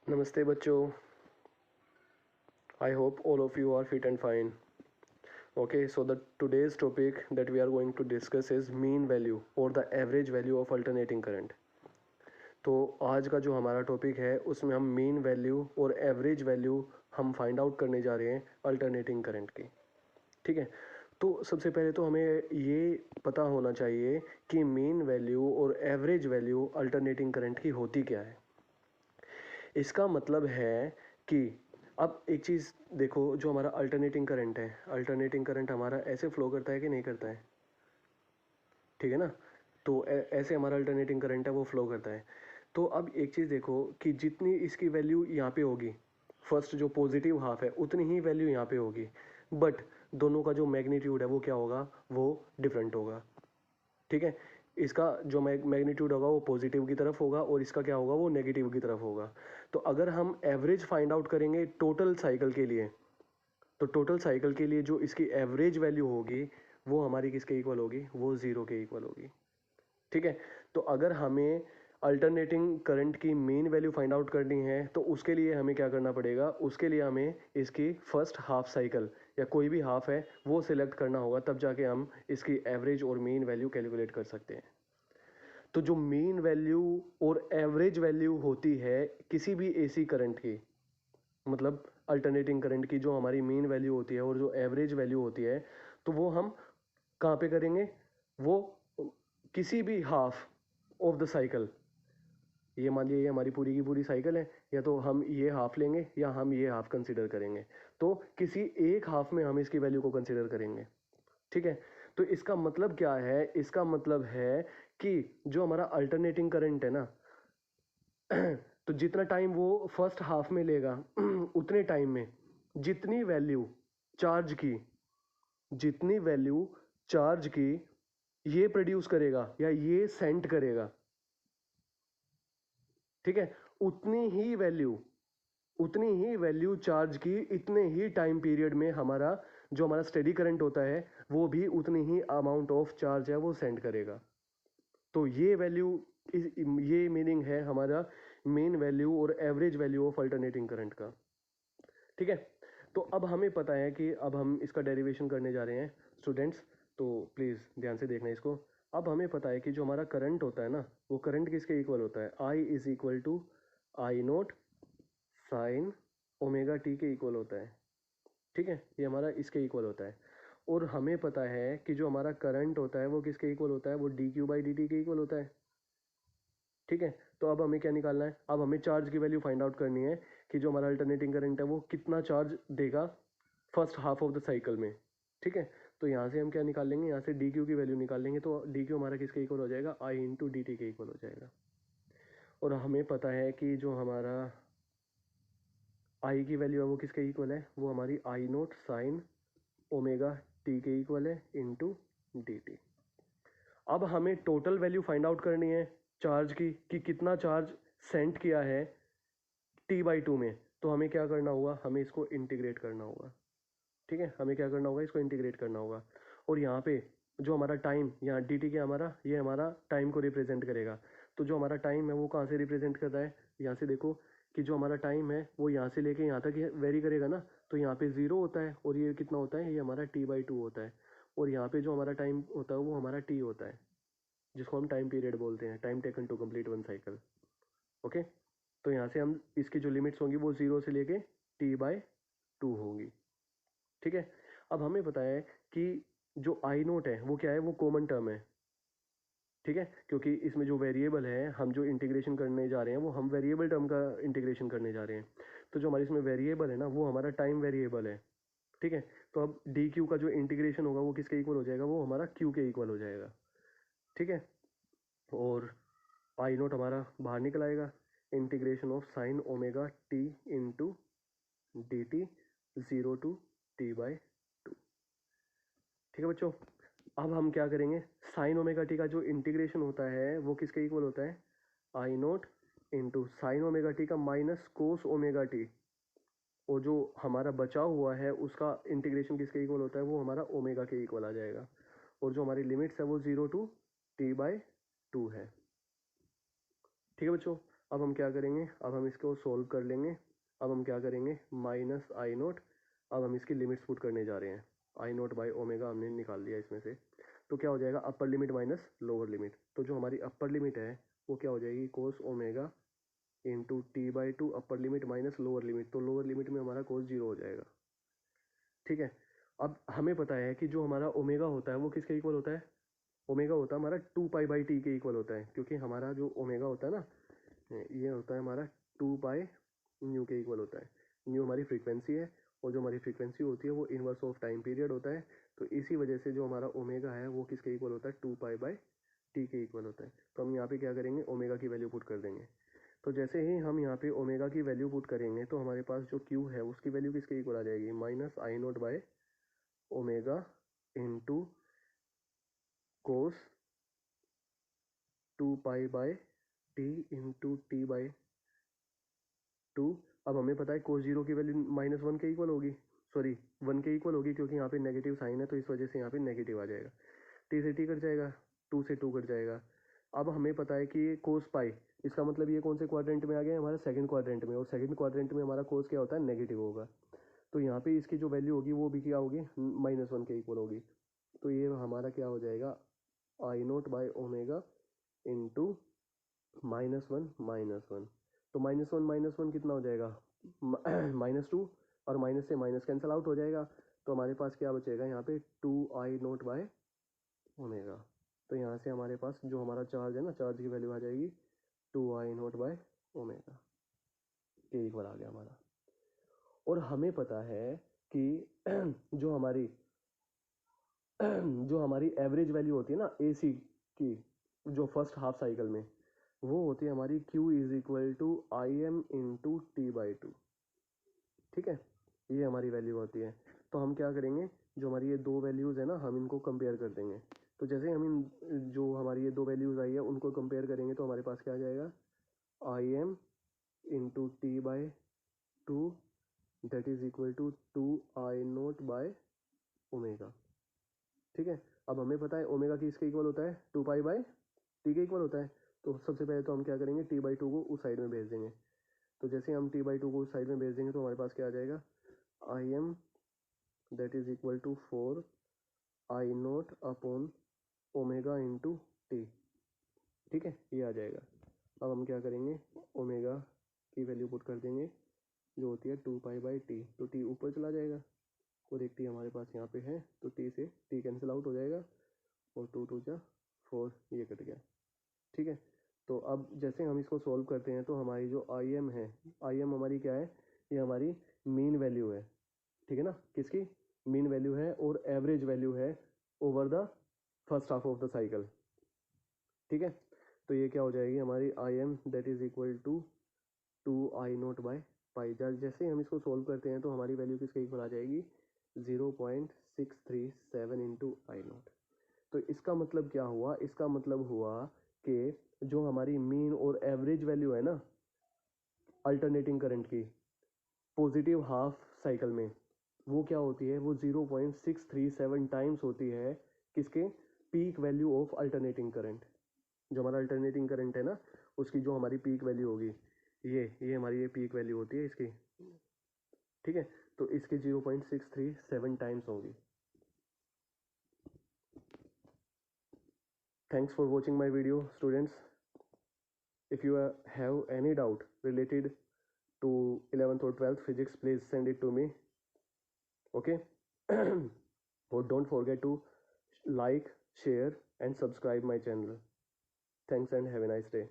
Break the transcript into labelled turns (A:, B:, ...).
A: Namaste bachcho. I hope all of you are fit and fine. Okay, so the today's topic that we are going to discuss is mean value or the average value of alternating current. तो आज का जो हमारा topic है उसमें हम mean value और average value हम फाइंड आउट करने जा रहे हैं अल्टरनेटिंग करंट की। ठीक है, तो सबसे पहले तो हमें ये पता होना चाहिए कि मीन वैल्यू और एवरेज वैल्यू अल्टरनेटिंग करंट की होती क्या है। इसका मतलब है कि अब एक चीज़ देखो, जो हमारा अल्टरनेटिंग करंट है, अल्टरनेटिंग करंट हमारा ऐसे फ्लो करता है कि नहीं करता है, ठीक है ना। तो ऐसे हमारा अल्टरनेटिंग करंट है वो फ्लो करता है। तो अब एक चीज़ देखो कि जितनी इसकी वैल्यू यहाँ पे होगी, फर्स्ट जो पॉजिटिव हाफ है उतनी ही वैल्यू यहाँ पे होगी, बट दोनों का जो मैग्नीट्यूड है वो क्या होगा, वो डिफरेंट होगा। ठीक है, इसका जो मैग्नीट्यूड होगा वो पॉजिटिव की तरफ होगा और इसका क्या होगा, वो नेगेटिव की तरफ होगा। तो अगर हम एवरेज फाइंड आउट करेंगे टोटल साइकिल के लिए, तो टोटल साइकिल के लिए जो इसकी एवरेज वैल्यू होगी वो हमारी किसके इक्वल होगी, वो ज़ीरो के इक्वल होगी। ठीक है, तो अगर हमें अल्टरनेटिंग करंट की मेन वैल्यू फाइंड आउट करनी है तो उसके लिए हमें क्या करना पड़ेगा, उसके लिए हमें इसकी फर्स्ट हाफ साइकिल या कोई भी हाफ है वो सिलेक्ट करना होगा, तब जाके हम इसकी एवरेज और मेन वैल्यू कैलकुलेट कर सकते हैं। तो जो मेन वैल्यू और एवरेज वैल्यू होती है किसी भी एसी करंट की, मतलब अल्टरनेटिंग करंट की जो हमारी मेन वैल्यू होती है और जो एवरेज वैल्यू होती है, तो वो हम कहाँ पे करेंगे, वो किसी भी हाफ ऑफ द साइकिल, ये मान लीजिए ये हमारी पूरी की पूरी साइकिल है, या तो हम ये हाफ लेंगे या हम ये हाफ कंसिडर करेंगे, तो किसी एक हाफ में हम इसकी वैल्यू को कंसिडर करेंगे। ठीक है, तो इसका मतलब क्या है, इसका मतलब है कि जो हमारा अल्टरनेटिंग करंट है ना, तो जितना टाइम वो फर्स्ट हाफ में लेगा उतने टाइम में जितनी वैल्यू चार्ज की, जितनी वैल्यू चार्ज की ये प्रोड्यूस करेगा या ये सेंड करेगा, ठीक है, उतनी ही वैल्यू, उतनी ही वैल्यू चार्ज की इतने ही टाइम पीरियड में हमारा जो हमारा स्टेडी करंट होता है वो भी उतनी ही अमाउंट ऑफ चार्ज है वो सेंड करेगा। तो ये वैल्यू, ये मीनिंग है हमारा मेन वैल्यू और average value of alternating current का। ठीक है, तो अब हमें पता है कि अब हम इसका डेरिवेशन करने जा रहे हैं स्टूडेंट्स, तो प्लीज़ ध्यान से देखना इसको। अब हमें पता है कि जो हमारा करंट होता है ना, वो करंट किसके इक्वल होता है, I is equal to I naught sine omega T के इक्वल होता है। ठीक है, ये हमारा इसके इक्वल होता है। और हमें पता है कि जो हमारा करंट होता है वो किसके इक्वल होता है, वो D Q by D T के इक्वल होता है। ठीक है, तो अब हमें क्या निकालना है, अब हमें चार्ज की वैल्यू फाइंड आउट करनी है कि जो हमारा अल्टरनेटिंग करंट है वो कितना चार्ज देगा first half of the cycle में। ठीक है, तो यहाँ से हम क्या निकाल लेंगे, यहाँ से डी क्यू की वैल्यू निकाल लेंगे, तो डी क्यू हमारा किसके इक्वल हो जाएगा, आई इंटू डी टी के इक्वल हो जाएगा। और हमें पता है कि जो हमारा आई की वैल्यू है वो किसके इक्वल है, वो हमारी आई नोट साइन ओमेगा टी के इक्वल है इंटू डी टी। अब हमें टोटल वैल्यू फाइंड आउट करनी है चार्ज की, कि कितना चार्ज सेंड किया है टी बाई टू में। तो हमें क्या करना होगा, हमें इसको इंटीग्रेट करना होगा। ठीक है, हमें क्या करना होगा, इसको इंटीग्रेट करना होगा। और यहाँ पे जो हमारा टाइम, यहाँ डी टी के हमारा, ये हमारा टाइम को रिप्रेजेंट करेगा। तो जो हमारा टाइम है वो कहाँ से रिप्रेजेंट कर रहा है, यहाँ से देखो कि जो हमारा टाइम है वो यहाँ से लेके यहाँ तक वेरी करेगा ना, तो यहाँ पे ज़ीरो होता है और ये कितना होता है, ये हमारा टी बाई टू होता है। और यहाँ पे जो हमारा टाइम होता है वो हमारा टी होता है, जिसको हम टाइम पीरियड बोलते हैं, time taken to complete one cycle. Okay, तो यहाँ से हम इसकी जो लिमिट्स होंगी वो ज़ीरो से लेके टी बाई टू होंगी। ठीक है, अब हमें पता है कि जो आई नोट है वो क्या है, वो कॉमन टर्म है। ठीक है, क्योंकि इसमें जो वेरिएबल है, हम जो इंटीग्रेशन करने जा रहे हैं वो हम वेरिएबल टर्म का इंटीग्रेशन करने जा रहे हैं। तो जो हमारे इसमें वेरिएबल है ना वो हमारा टाइम वेरिएबल है। ठीक है, तो अब डी क्यू का जो इंटीग्रेशन होगा वो किसके इक्वल हो जाएगा, वो हमारा क्यू के इक्वल हो जाएगा। ठीक है, और आई नोट हमारा बाहर निकल आएगा, integration of sine omega t into d t zero to T by two. ठीक है बच्चों, अब हम क्या करेंगे, साइन ओमेगा टी का जो इंटीग्रेशन होता है वो किसके इक्वल होता है, I naught into sine omega T का माइनस कोस ओमेगा टी, और जो हमारा बचा हुआ है उसका इंटीग्रेशन किसके इक्वल होता है, वो हमारा ओमेगा के इक्वल आ जाएगा। और जो हमारी लिमिट्स है वो zero to T by two है। ठीक है बच्चों, अब हम क्या करेंगे, अब हम इसको सोल्व कर लेंगे। अब हम क्या करेंगे, माइनस आई नोट, अब हम इसकी लिमिट्स पुट करने जा रहे हैं। आई नोट बाई ओमेगा हमने निकाल लिया इसमें से, तो क्या हो जाएगा, upper limit minus lower limit. तो जो हमारी अपर लिमिट है वो क्या हो जाएगी, कोस omega into T by to, upper limit minus lower limit, तो लोअर लिमिट में हमारा कोस जीरो हो जाएगा। ठीक है, अब हमें पता है कि जो हमारा ओमेगा होता है वो किसके इक्वल होता है, ओमेगा होता है हमारा 2 पाई बाई टी के इक्वल होता है, क्योंकि हमारा जो ओमेगा होता है ना, ये होता है हमारा 2 पाई न्यू के इक्वल होता है। न्यू हमारी फ्रीक्वेंसी है, और जो हमारी फ्रीक्वेंसी होती है वो इनवर्स ऑफ टाइम पीरियड होता है। तो इसी वजह से जो हमारा ओमेगा है वो किसके इक्वल होता है, 2 पाई बाई टी के इक्वल होता है। तो हम यहाँ पे क्या करेंगे, ओमेगा की वैल्यू पुट कर देंगे। तो जैसे ही हम यहाँ पे ओमेगा की वैल्यू पुट करेंगे तो हमारे पास जो क्यू है उसकी वैल्यू किसके इक्वल आ जाएगी, minus I naught by omega into cos 2 pi by T into T by to. अब हमें पता है कोस जीरो की वैल्यू -1 के इक्वल होगी, सॉरी 1 के इक्वल होगी, क्योंकि यहाँ पे नेगेटिव साइन है तो इस वजह से यहाँ पे नेगेटिव आ जाएगा। टी से टी कट जाएगा, 2 से 2 कट जाएगा। अब हमें पता है कि ये कोस पाई, इसका मतलब ये कौन से क्वाड्रेंट में आ गया, हमारा सेकंड क्वाड्रेंट में, और सेकंड क्वाड्रेंट में हमारा कोस क्या होता है, नेगेटिव होगा। तो यहाँ पे इसकी जो वैल्यू होगी वो भी क्या होगी, -1 के इक्वल होगी। तो ये हमारा क्या हो जाएगा, आई नोट बाय ओमेगा इंटू -1 तो -1 कितना हो जाएगा, -2, और माइनस से माइनस कैंसिल आउट हो जाएगा। तो हमारे पास क्या बचेगा यहाँ पे, 2 आई नोट बाय ओमेगा। तो यहाँ से हमारे पास जो हमारा चार्ज है ना, चार्ज की वैल्यू आ जाएगी 2 आई नोट बाय ओमेगा के इक्वल आ गया हमारा। और हमें पता है कि जो हमारी एवरेज वैल्यू होती है ना AC की, जो फर्स्ट हाफ साइकिल में, वो होती है हमारी Q is equal to I M into T by two. ठीक है, ये हमारी वैल्यू होती है। तो हम क्या करेंगे, जो हमारी ये दो वैल्यूज़ है ना, हम इनको कंपेयर कर देंगे। तो जैसे हम इन जो हमारी ये दो वैल्यूज़ आई है उनको कंपेयर करेंगे तो हमारे पास क्या आ जाएगा, I M into T by two that is equal to 2 I naught by omega. ठीक है, अब हमें पता है ओमेगा की इसके इक्वल होता है 2 पाई बाई टी के इक्वल होता है। तो सबसे पहले तो हम क्या करेंगे, टी बाई टू को उस साइड में भेज देंगे। तो जैसे हम टी बाई टू को उस साइड में भेज देंगे तो हमारे पास क्या आ जाएगा, I M that is equal to 4 I naught upon omega into T. ठीक है, ये आ जाएगा। अब हम क्या करेंगे, ओमेगा की वैल्यू पुट कर देंगे जो होती है 2 पाई बाई टी। तो टी ऊपर चला जाएगा और एक टी हमारे पास यहाँ पे है, तो टी से टी कैंसिल आउट हो जाएगा, और 2 2 जा 4, ये कट गया। ठीक है, तो अब जैसे हम इसको सॉल्व करते हैं तो हमारी जो आई एम है, आई एम हमारी क्या है, ये हमारी मीन वैल्यू है। ठीक है ना, किसकी मीन वैल्यू है, और एवरेज वैल्यू है over the first half of the cycle. ठीक है, तो ये क्या हो जाएगी हमारी I M that is equal to 2 I naught by pi. जैसे हम इसको सोल्व करते हैं तो हमारी वैल्यू किसके इक्वल आ जाएगी, 0.637 इंटू आई नोट। तो इसका मतलब क्या हुआ, इसका मतलब हुआ कि जो हमारी मीन और एवरेज वैल्यू है ना अल्टरनेटिंग करंट की पॉजिटिव हाफ साइकिल में, वो क्या होती है, वो 0.637 टाइम्स होती है किसके, peak value of alternating current. जो हमारा अल्टरनेटिंग करंट है ना, उसकी जो हमारी पीक वैल्यू होगी, ये हमारी ये पीक वैल्यू होती है इसकी। ठीक है, तो इसकी 0.637 टाइम्स होगी। Thanks for watching my video, students. If you have any doubt related to 11th or 12th physics, please send it to me. Okay. Or don't forget to like, share and subscribe my channel. Thanks and have a nice day.